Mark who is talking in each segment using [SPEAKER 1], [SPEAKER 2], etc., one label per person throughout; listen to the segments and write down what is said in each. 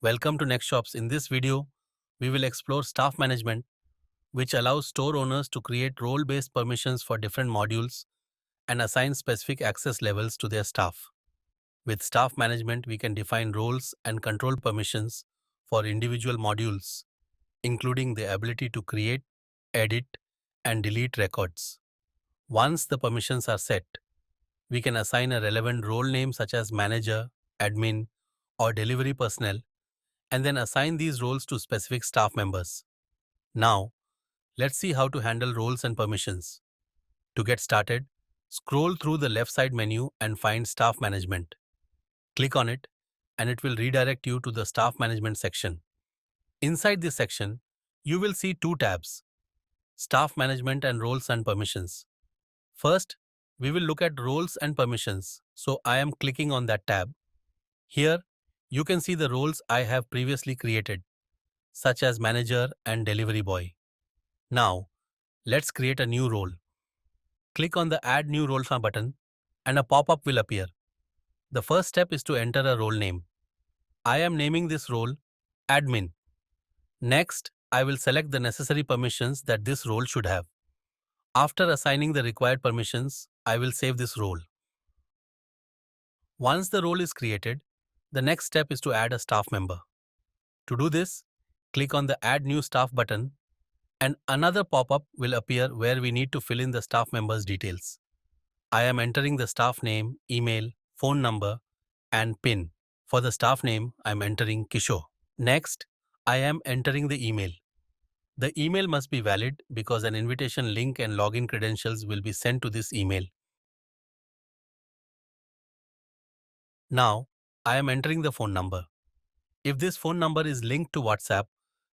[SPEAKER 1] Welcome to NextShopz. In this video, we will explore staff management, which allows store owners to create role-based permissions for different modules and assign specific access levels to their staff. With staff management, we can define roles and control permissions for individual modules, including the ability to create, edit, and delete records. Once the permissions are set, we can assign a relevant role name such as manager, admin, or delivery personnel, and then assign these roles to specific staff members. Now, let's see how to handle roles and permissions. To get started, scroll through the left side menu and find Staff Management. Click on it, and it will redirect you to the Staff Management section. Inside this section, you will see two tabs: Staff Management and Roles and Permissions. First, we will look at Roles and Permissions, so I am clicking on that tab. Here, you can see the roles I have previously created, such as Manager and Delivery Boy. Now, let's create a new role. Click on the Add New Role button and a pop-up will appear. The first step is to enter a role name. I am naming this role Admin. Next, I will select the necessary permissions that this role should have. After assigning the required permissions, I will save this role. Once the role is created, the next step is to add a staff member. To do this, click on the Add New Staff button and another pop-up will appear where we need to fill in the staff member's details. I am entering the staff name, email, phone number, and PIN. For the staff name, I am entering Kishore. Next, I am entering the email. The email must be valid because an invitation link and login credentials will be sent to this email. Now, I am entering the phone number. If this phone number is linked to WhatsApp,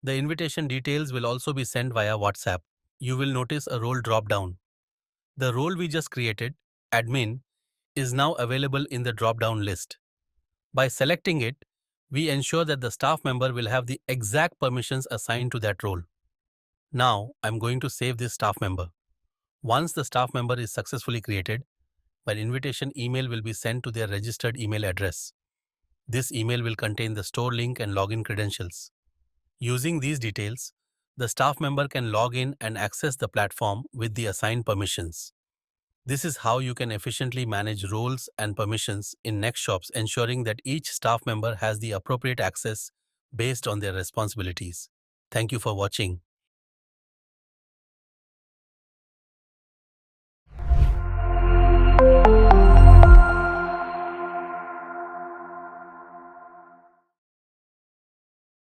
[SPEAKER 1] the invitation details will also be sent via WhatsApp. You will notice a role drop-down. The role we just created, Admin, is now available in the drop-down list. By selecting it, we ensure that the staff member will have the exact permissions assigned to that role. Now, I'm going to save this staff member. Once the staff member is successfully created, an invitation email will be sent to their registered email address. This email will contain the store link and login credentials. Using these details, the staff member can log in and access the platform with the assigned permissions. This is how you can efficiently manage roles and permissions in NextShopz, ensuring that each staff member has the appropriate access based on their responsibilities. Thank you for watching.